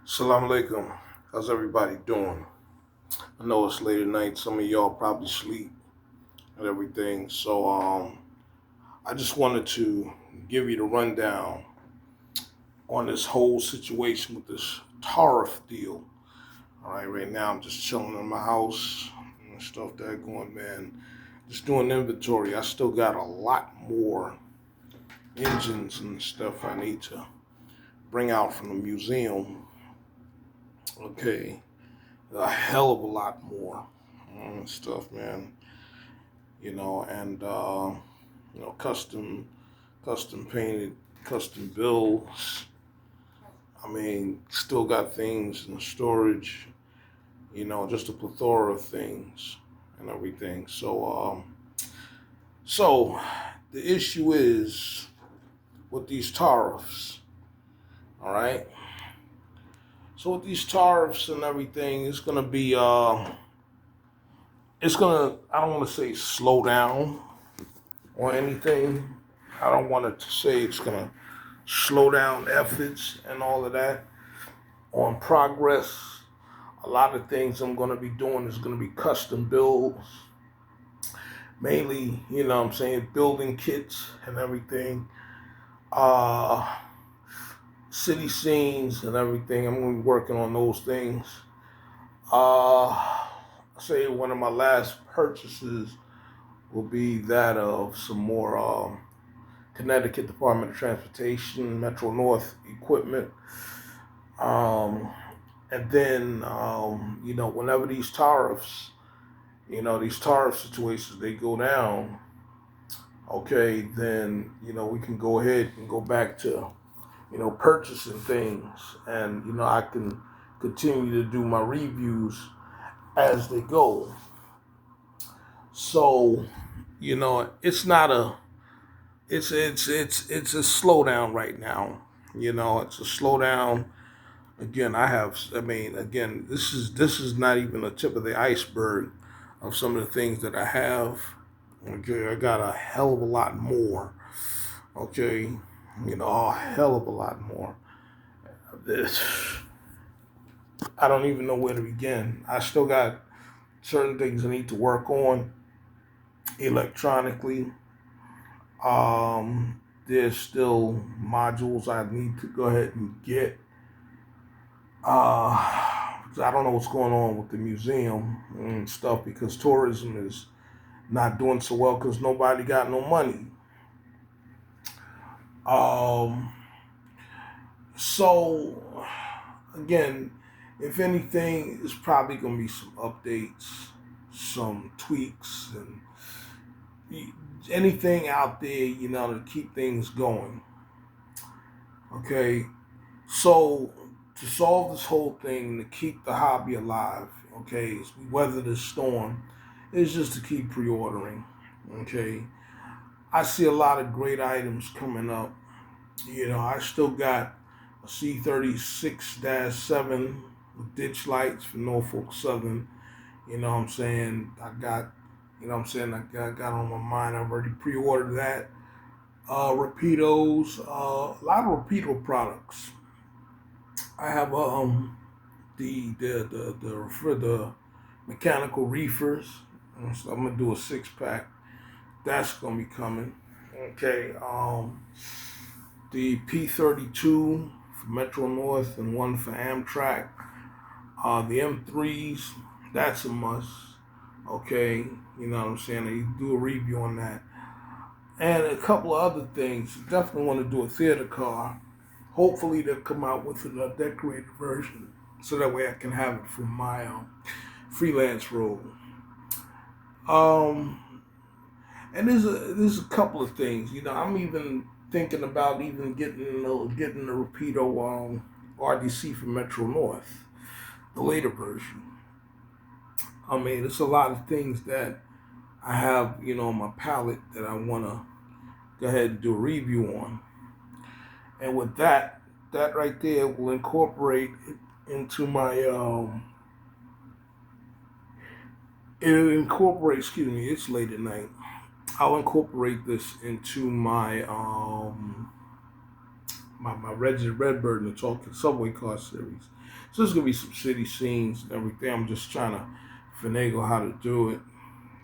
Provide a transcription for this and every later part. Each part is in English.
Assalamu alaikum. How's everybody doing? I know it's late at night. Some of y'all probably sleep and everything. So I just wanted to give you the rundown on this whole situation with this tariff deal. All right now I'm just chilling in my house and stuff that going, man. Just doing inventory. I still got a lot more engines and stuff I need to bring out from the museum. Okay, a hell of a lot more stuff, man. And custom painted, custom bills. I mean, still got things in storage. Just a plethora of things and everything. So the issue is with these tariffs. All right. So with these tariffs and everything, it's gonna, I don't want to say slow down or anything. I don't want it to say it's gonna slow down efforts and all of that on progress. A lot of things I'm gonna be doing is gonna be custom builds, mainly, building kits and everything. Uh, City scenes and everything. I'm gonna be working on those things. Say one of my last purchases will be that of some more Connecticut Department of Transportation, Metro North equipment. Um, and then, whenever these tariff situations, they go down, okay, then, we can go ahead and go back to, purchasing things. And, I can continue to do my reviews as they go. So, it's not a, it's a slowdown right now. It's a slowdown. Again, again, this is not even the tip of the iceberg of some of the things that I have. Okay, I got a hell of a lot more. Okay, a hell of a lot more. This, I don't even know where to begin. I still got certain things I need to work on electronically. There's still modules I need to go ahead and get. I don't know what's going on with the museum and stuff because tourism is not doing so well because nobody got no money. Um, so again, if anything, it's probably gonna be some updates, some tweaks, and anything out there, to keep things going. Okay, so to solve this whole thing, to keep the hobby alive, okay, as we weather this storm, is just to keep pre-ordering. Okay, I see a lot of great items coming up. I still got a C36-7 with ditch lights for Norfolk Southern. You know what I'm saying? I got on my mind. I've already pre-ordered that. Rapidos, a lot of Rapido products. I have the mechanical reefers. So I'm gonna do a 6 pack. That's gonna be coming. Okay. The P32 for Metro North and one for Amtrak. The M3s. That's a must. Okay. You know what I'm saying? You do a review on that. And a couple of other things. Definitely want to do a theater car. Hopefully they'll come out with a decorated version so that way I can have it for my freelance role. Um, and there's a couple of things. I'm even thinking about even getting the Rapido RDC for Metro North, the later version. I mean, it's a lot of things that I have, on my palette that I want to go ahead and do a review on. And with that right there will incorporate into my it'll incorporate. Excuse me, it's late at night. I'll incorporate this into my my Registered Redbird in the Talking Subway Car series. So there's gonna be some city scenes and everything. I'm just trying to finagle how to do it.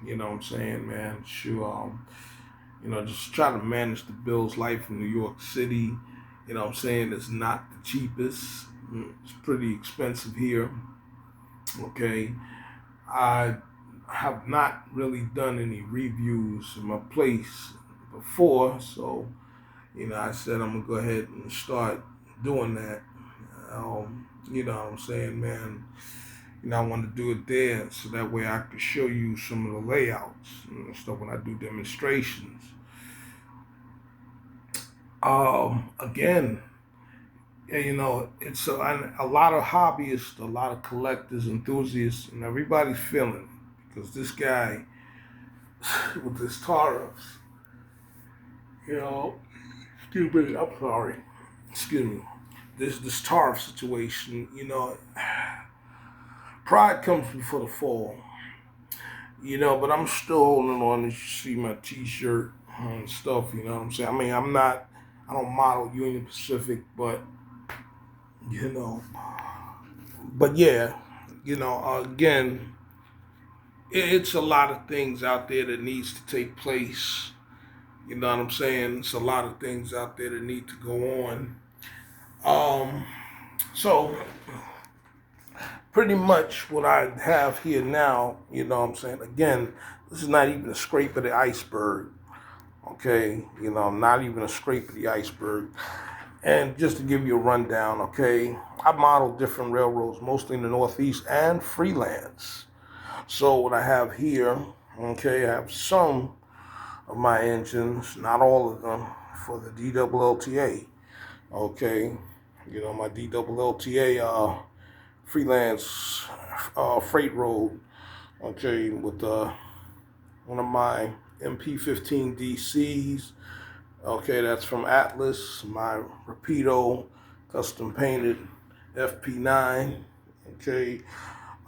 You know what I'm saying, man? Sure. Just trying to manage the bills life in New York City. You know what I'm saying? It's not the cheapest. It's pretty expensive here. Okay. I have not really done any reviews of my place before, so I said I'm gonna go ahead and start doing that. You know what I'm saying, man. I want to do it there so that way I can show you some of the layouts and stuff when I do demonstrations. Again, it's a lot of hobbyists, a lot of collectors, enthusiasts, and everybody's feeling it because this guy with his tariffs, excuse me, I'm sorry, excuse me, this tariff situation, pride comes before the fall, but I'm still holding on. As you see my T-shirt and stuff, you know what I'm saying. I mean, I don't model Union Pacific, but yeah, again, it's a lot of things out there that needs to take place. You know what I'm saying? It's a lot of things out there that need to go on. So pretty much what I have here now, you know what I'm saying? Again, this is not even a scrape of the iceberg. Okay, not even a scrape of the iceberg. And just to give you a rundown, okay, I model different railroads, mostly in the Northeast and freelance. So what I have here, okay, I have some of my engines, not all of them, for the DLLTA. Okay, my DLLTA freelance freight road. Okay, with one of my MP15 DCs. Okay, that's from Atlas. My Rapido custom painted FP9. Okay,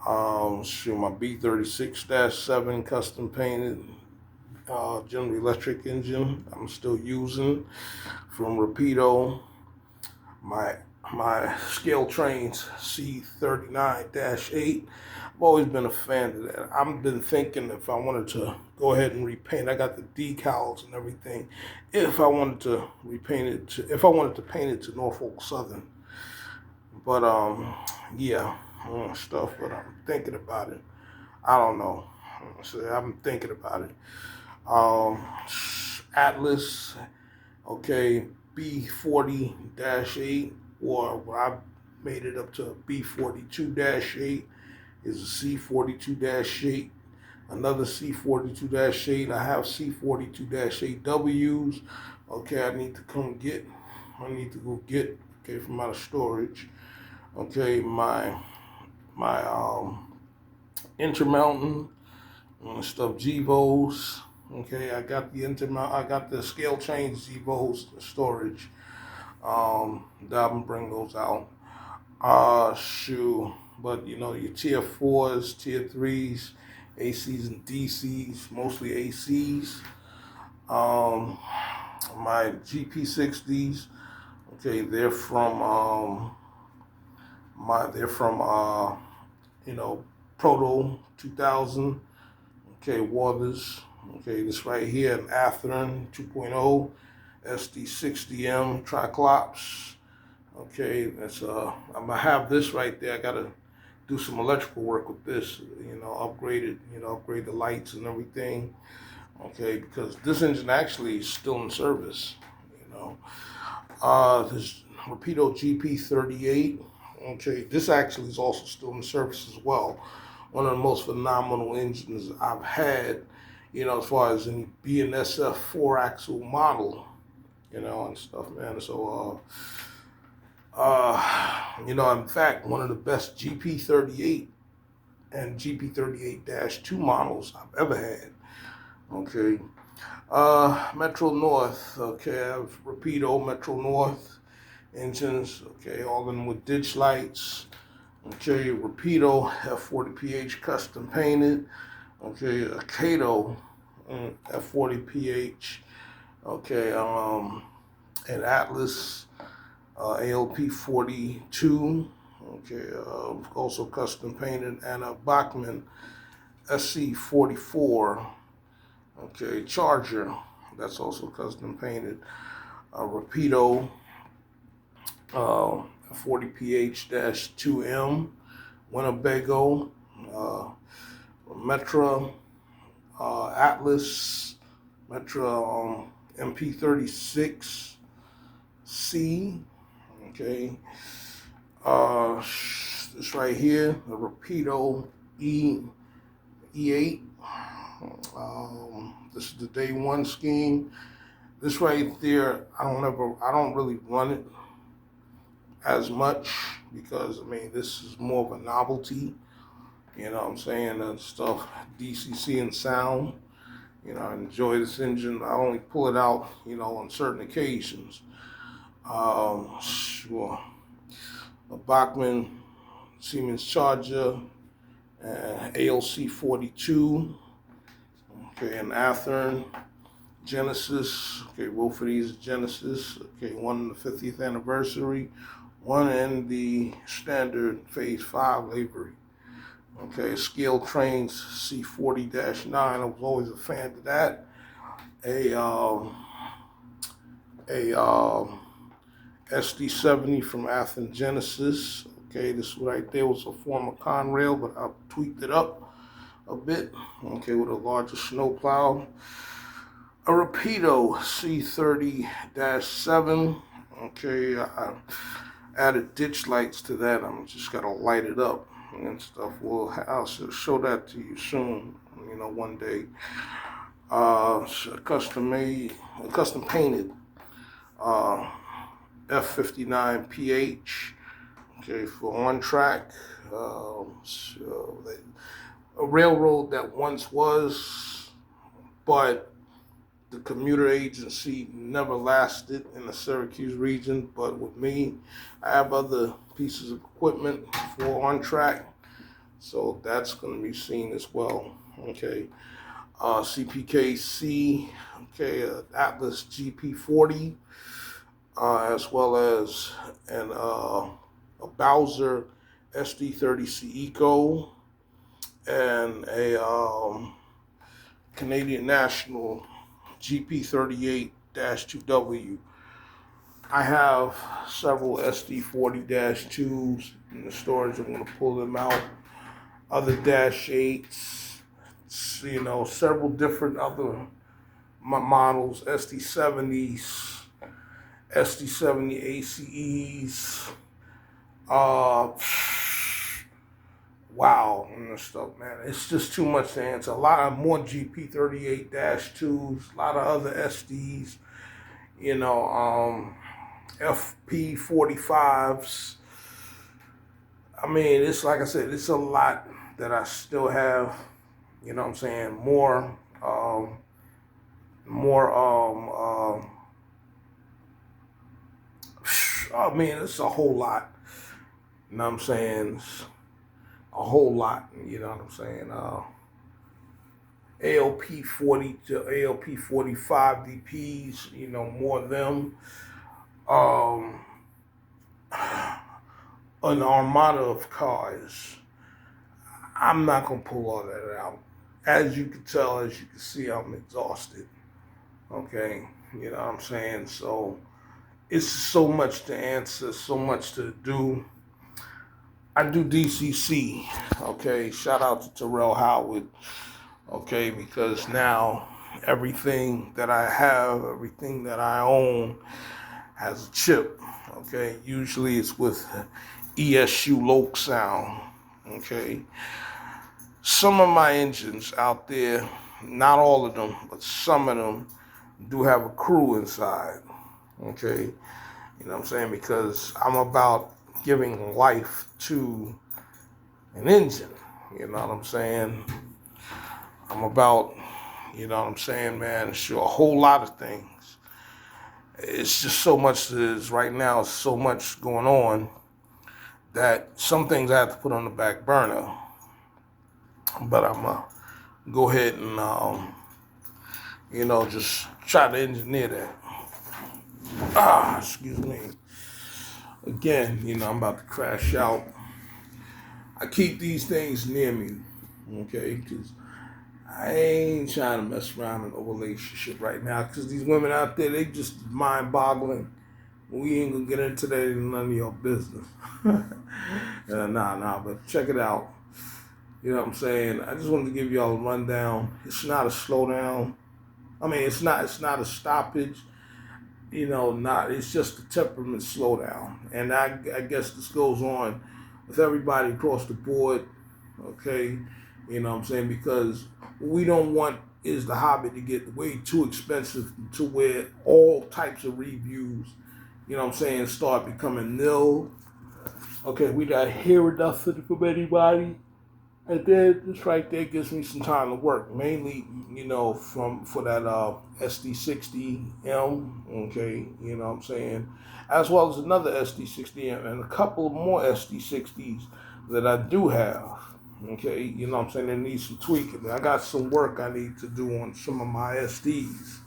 my B36-7 custom painted General Electric engine I'm still using from Rapido. My scale trains C39-8. I've always been a fan of that. I've been thinking if I wanted to go ahead and repaint, I got the decals and everything. If I wanted to if I wanted to paint it to Norfolk Southern, but yeah, stuff. But I'm thinking about it. I don't know. So I'm thinking about it. Atlas, okay, B40-8, or I made it up to B42-8, is a C42-8, another C42-8. I have C42-8Ws. Okay, I need to go get, okay, from out of storage. Okay, my Intermountain stuff, Gevos. Okay, I got the scale change Gevos storage. That I'm gonna bring those out. But your tier 4s, tier 3s, ACs and DCs, mostly ACs. My GP60s, okay, they're from Proto 2000. Okay, Waters. Okay, this right here, an Atherin 2.0 SD60M Triclops. Okay, that's I'm gonna have this right there. I gotta do some electrical work with this. Upgrade it. Upgrade the lights and everything. Okay, because this engine actually is still in service. This Rapido GP38. Okay, this actually is also still in service as well. One of the most phenomenal engines I've had, as far as any BNSF 4-axle model, and stuff, man. So, in fact, one of the best GP38 and GP38-2 models I've ever had. Okay. Metro North, okay, I have Rapido Metro North engines, okay, all in with ditch lights. Okay, Rapido F40PH custom painted. Okay, a Kato F40PH. Okay, and Atlas ALP 42, okay, also custom painted, and a Bachmann SC 44, okay, Charger, that's also custom painted, Rapido 40PH-2M, Winnebago, Metra, Atlas, Metra MP36C, okay. This right here, the Rapido E8. This is the day one scheme. This right there, I don't really run it as much because, I mean, this is more of a novelty. You know what I'm saying? And stuff, DCC and sound. You know, I enjoy this engine. I only pull it out, you know, on certain occasions. Sure. A Bachmann Siemens Charger, ALC 42, okay, an Athearn Genesis, okay, both of these Genesis, okay, one in the 50th anniversary, one in the standard phase 5 livery. Okay, Scale Trains C40-9, I was always a fan of that. A SD70 from Athearn Genesis. Okay, this right there was a former Conrail, but I tweaked it up a bit. Okay, with a larger snowplow. A Rapido C30-7. Okay, I added ditch lights to that. I'm just gotta light it up and stuff. Well, I'll show that to you soon. You know, one day. Custom painted. F59PH, okay, for on track. A railroad that once was, but the commuter agency never lasted in the Syracuse region. But with me, I have other pieces of equipment for on track, so that's going to be seen as well. Okay, CPKC, okay, Atlas GP40. As well as a Bowser SD30C Eco and a Canadian National GP38-2W. I have several SD40-2s in the storage. I'm going to pull them out. Other -8s, you know, several different other models, SD70s. SD70 ACEs, wow, and stuff, man. It's just too much to answer. A lot of more GP38-2s, a lot of other SDs, you know, FP45s. I mean, it's like I said, it's a lot that I still have, you know what I'm saying, I mean, it's a whole lot. You know what I'm saying? It's a whole lot. You know what I'm saying? ALP 40 to ALP 45 DPs. You know, more of them. An armada of cars. I'm not gonna pull all that out. As you can tell, as you can see, I'm exhausted. Okay, you know what I'm saying? So it's so much to answer, so much to do. I do DCC, okay? Shout out to Terrell Howard, okay? Because now everything that I have, everything that I own has a chip, okay? Usually it's with ESU Loc sound, okay? Some of my engines out there, not all of them, but some of them do have a crew inside. Okay, you know what I'm saying? Because I'm about giving life to an engine, you know what I'm saying? I'm about, you know what I'm saying, man, sure, a whole lot of things. It's just so much right now, so much going on that some things I have to put on the back burner. But I'm going to go ahead and, you know, just try to engineer that. Excuse me. again, I'm about to crash out. I keep these things near me, okay? Because I ain't trying to mess around in a relationship right now. Because these women out there, they just mind-boggling. We ain't gonna get into that. Ain't none of your business. Nah. But check it out. You know what I'm saying? I just wanted to give y'all a rundown. It's not a slowdown. I mean, it's not. It's not a stoppage. Not. It's just a temperament slowdown. And I guess this goes on with everybody across the board. Okay, you know what I'm saying? Because what we don't want is the hobby to get way too expensive to where all types of reviews, start becoming nil. Okay, we not hearing nothing from anybody. And then this right there gives me some time to work, mainly, for that SD60M, okay, you know what I'm saying, as well as another SD60M and a couple of more SD60s that I do have, okay, you know what I'm saying, they need some tweaking. I got some work I need to do on some of my SDs,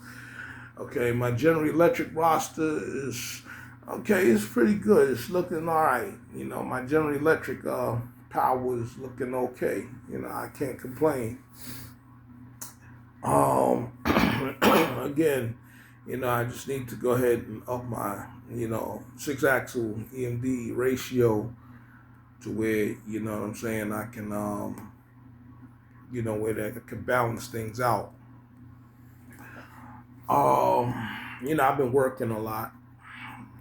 okay. My General Electric roster is, okay, it's pretty good. It's looking all right. My General Electric power is looking okay. I can't complain. Again, I just need to go ahead and up my, 6-axle EMD ratio to where, you know what I'm saying, I can, where that can balance things out. I've been working a lot.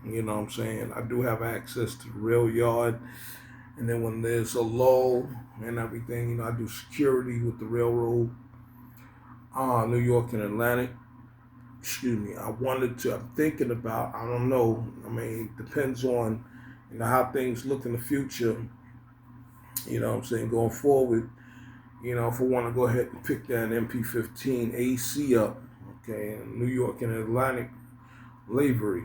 You know what I'm saying? I do have access to the rail yard. And then when there's a lull and everything, I do security with the railroad, New York and Atlantic. Excuse me. I'm thinking about, I don't know. I mean, it depends on, how things look in the future. You know what I'm saying? Going forward, if I want to go ahead and pick that MP15 AC up, okay, in New York and Atlantic livery,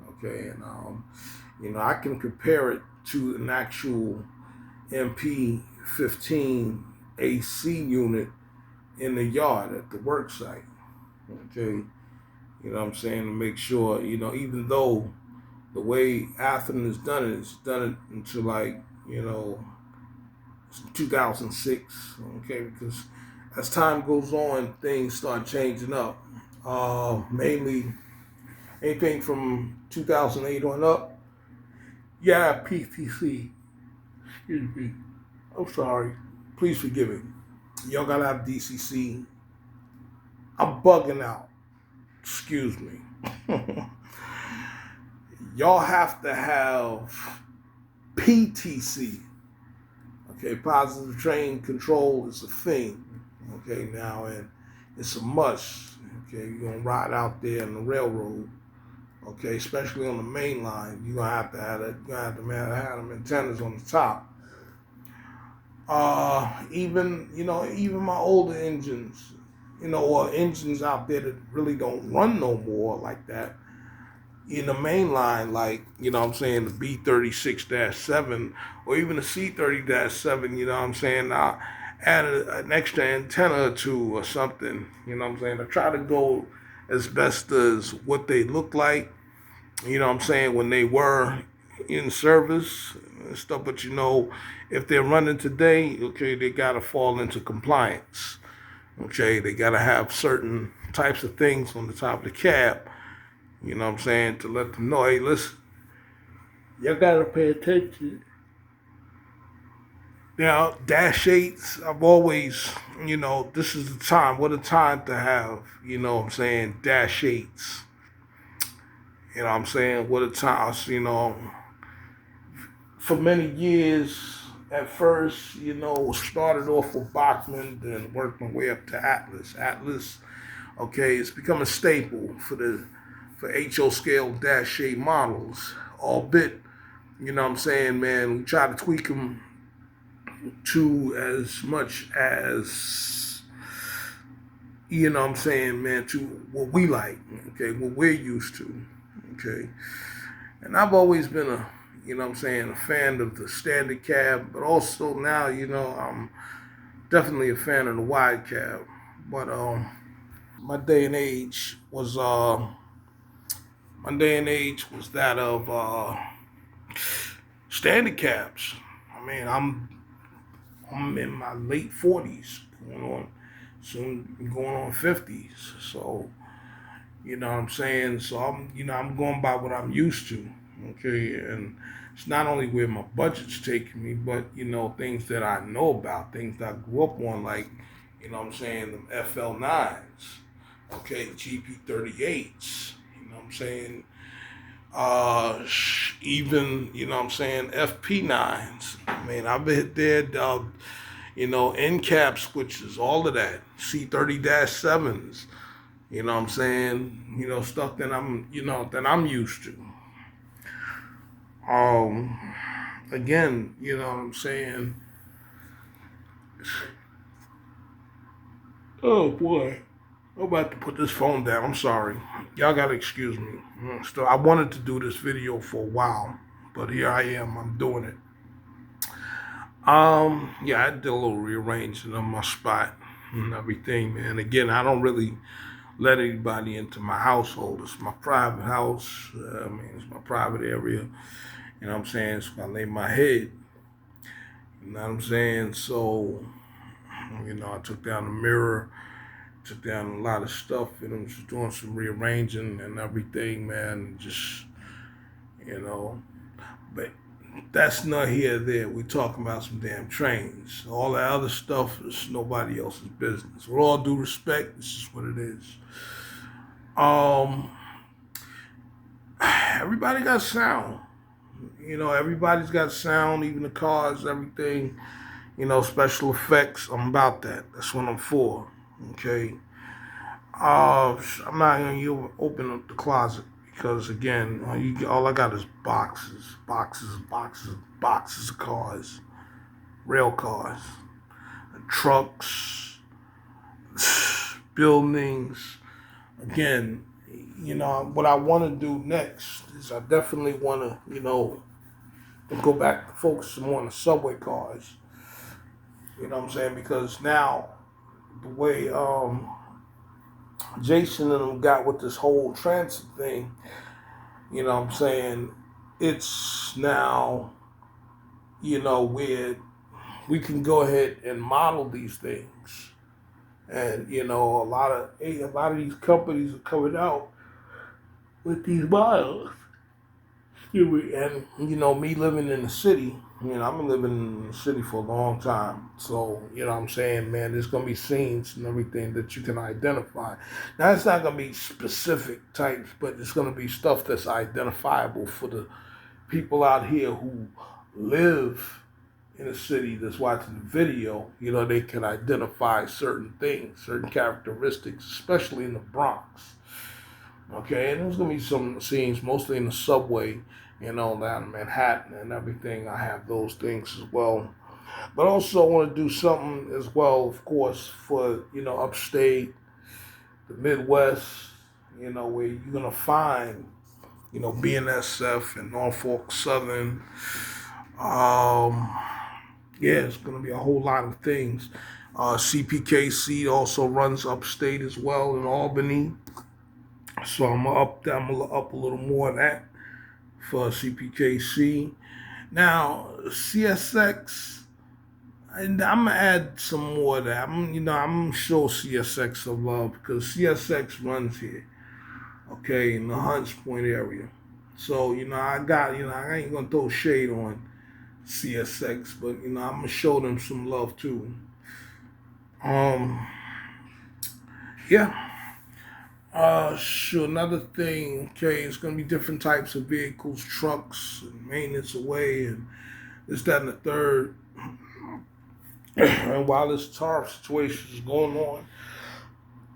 okay, and I can compare it to an actual MP15 AC unit in the yard at the work site, okay, you know what I'm saying, to make sure, even though the way Athens has done it's done it into like, 2006, okay, because as time goes on, things start changing up. Mainly anything from 2008 on up. Yeah, PTC. Excuse me. I'm sorry. Please forgive me. Y'all gotta have DCC. I'm bugging out. Excuse me. Y'all have to have PTC. Okay, positive train control is a thing. Okay, now, and it's a must. Okay, you're gonna ride out there on the railroad. Okay, especially on the main line, you're gonna have to have it. You're gonna have to have them antennas on the top. Even my older engines, or engines out there that really don't run no more like that. In the main line, like, what I'm saying, the B36-7 or even the C30-7, you know what I'm saying, I add an extra antenna or two or something, you know what I'm saying. I try to go as best as what they look like, you know what I'm saying, when they were in service and stuff. But if they're running today, okay, they gotta fall into compliance. Okay, they gotta have certain types of things on the top of the cab, you know what I'm saying, to let them know, hey, listen, you gotta pay attention. Now, dash eights, I've always, this is the time. What a time to have, what I'm saying, dash eights. You know what I'm saying? What a time, for many years, at first, started off with Bachman, then worked my way up to Atlas. Atlas, okay, it's become a staple for HO scale dash 8 models. Albeit, you know what I'm saying, man, we try to tweak them to as much as, what I'm saying, man, to what we like, okay, what we're used to, okay. And I've always been what I'm saying, a fan of the standard cab, but also now, I'm definitely a fan of the wide cab. But my day and age was my day and age was that of Standard cabs. I mean, I'm in my late 40s, going on soon going on 50s. So you know what I'm saying? So I'm going by what I'm used to. Okay, and it's not only where my budget's taking me, but things that I know about, things that I grew up on, like what I'm saying, them FL9s, okay, GP38s. You know what I'm saying? Even what I'm saying, FP9s. I mean, I've been there. End cap switches, all of that, C30-7s. You know what I'm saying? Stuff that I'm used to. Um, Again, you know what I'm saying? Oh boy. I'm about to put this phone down. I'm sorry. Y'all gotta excuse me. So I wanted to do this video for a while, but here I am. I'm doing it. Yeah, I did a little rearranging of my spot and everything, man. Again, I don't really let anybody into my household. It's my private house. I mean, it's my private area. You know what I'm saying? It's where I lay my head. You know what I'm saying? So, I took down the mirror, took down a lot of stuff, and I'm just doing some rearranging and everything, man. Just, but that's not here or there. We talking about some damn trains. All that other stuff is nobody else's business. With all due respect, this is what it is. Everybody got sound. Everybody's got sound, even the cars, everything. Special effects. I'm about that. That's what I'm for. Okay. I'm not gonna open up the closet because again, all I got is boxes of cars, rail cars, trucks, buildings. Again, what I want to do next is I definitely want to, go back to focus more on the subway cars. You know what I'm saying? Because now the way Jason and them got with this whole transit thing, you know what I'm saying, it's now, where we can go ahead and model these things. And, a lot of these companies are coming out with these models. And me living in the city, I've been living in the city for a long time. So, what I'm saying, man, there's gonna be scenes and everything that you can identify. Now it's not gonna be specific types, but it's gonna be stuff that's identifiable for the people out here who live in a city that's watching the video. They can identify certain things, certain characteristics, especially in the Bronx. Okay, and there's gonna be some scenes mostly in the subway, down in Manhattan and everything. I have those things as well. But also I want to do something as well, of course, for upstate, the Midwest, where you're gonna find, BNSF and Norfolk Southern. Yeah, it's gonna be a whole lot of things. CPKC also runs upstate as well in Albany. So I'm gonna up a little more of that for CPKC. Now CSX, and I'm gonna add some more of that. I'm sure CSX will love because CSX runs here, okay, in the Hunts Point area. So I ain't gonna throw shade on CSX, but I'm gonna show them some love too. Um, yeah. Sure. Another thing, okay, it's going to be different types of vehicles, trucks, and maintenance away, and this, that, and the third. And while this tariff situation is going on,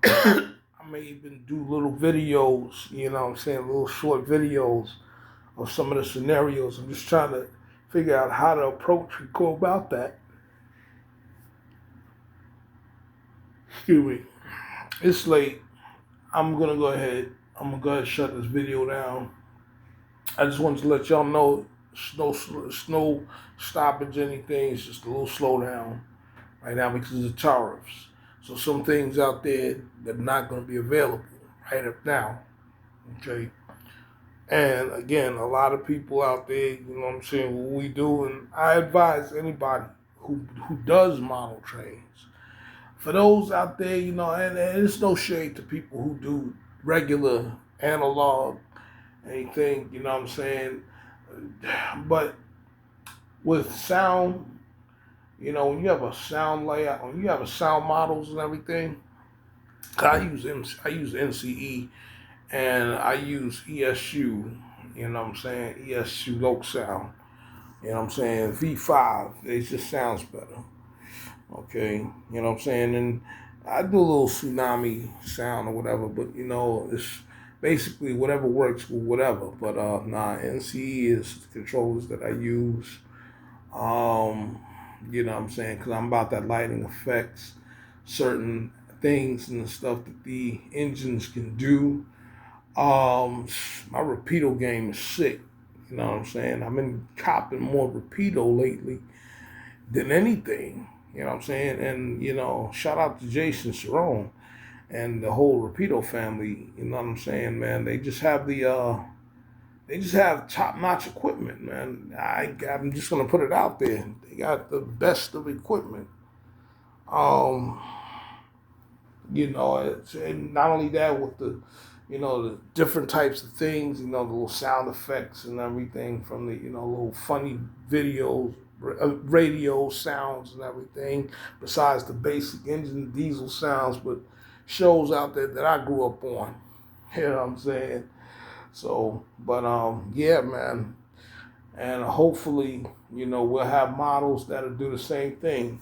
I may even do little videos, what I'm saying, little short videos of some of the scenarios. I'm just trying to figure out how to approach and go about that. Excuse me. It's late. I'm gonna go ahead and shut this video down. I just wanted to let y'all know it's no stoppage, anything. It's just a little slowdown right now because of the tariffs. So some things out there that are not gonna be available right up now. Okay. And again, a lot of people out there, you know what I'm saying, what we do, and I advise anybody who does model trains. For those out there, you know, and it's no shade to people who do regular analog anything, you know what I'm saying? But with sound, you know, when you have a sound layout, when you have a sound models and everything, I use NCE and I use ESU, you know what I'm saying? ESU low sound, you know what I'm saying? V5, it just sounds better. Okay, you know what I'm saying? And I do a little tsunami sound or whatever, but you know, it's basically whatever works with whatever. But NCE is the controllers that I use. Um, you know what I'm saying? Because I'm about that lighting effects, certain things and the stuff that the engines can do. My Rapido game is sick. You know what I'm saying? I've been copping more Rapido lately than anything. You know what I'm saying? And, you know, shout out to Jason Cerrone and the whole Rapido family. You know what I'm saying, man? They just have they just have top-notch equipment, man. I'm just gonna put it out there. They got the best of equipment. Um, you know, and not only that with the, you know, the different types of things, you know, the little sound effects and everything from the, you know, little funny videos, radio sounds and everything, besides the basic engine diesel sounds, but shows out there that I grew up on. You know what I'm saying? So, but yeah, man. And hopefully, you know, we'll have models that'll do the same thing.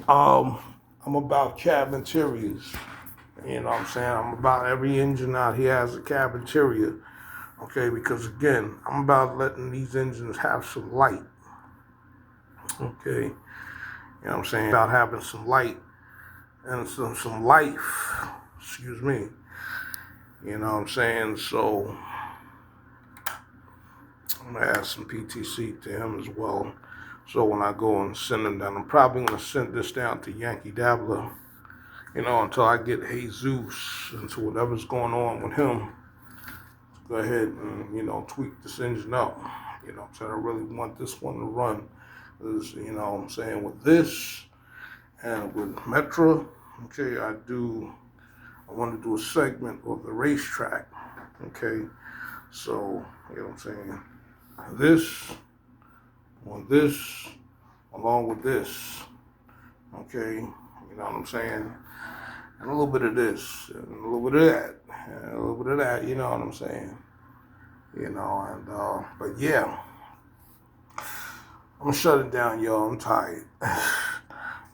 Um, I'm about cab interiors. You know what I'm saying? I'm about every engine out here has a cab interior. Okay, because again, I'm about letting these engines have some light. Okay, you know what I'm saying? About having some light and some life. Excuse me. You know what I'm saying? So I'm gonna add some PTC to him as well. So when I go and send him down, I'm probably gonna send this down to Yankee Dabbler, you know, until I get Jesus into whatever's going on with him. Go ahead and, you know, tweak this engine up. You know, so I really want this one to run. Is, you know what I'm saying, with this and with Metro, okay, I want to do a segment of the racetrack. Okay. So, you know what I'm saying? This, on this, along with this, okay, you know what I'm saying? And a little bit of this, and a little bit of that, and a little bit of that, you know what I'm saying? You know, and, but yeah, I'm gonna shut it down, y'all, I'm tired.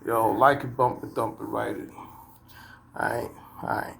Yo, like it, bump it, dump it, write it. Alright, alright.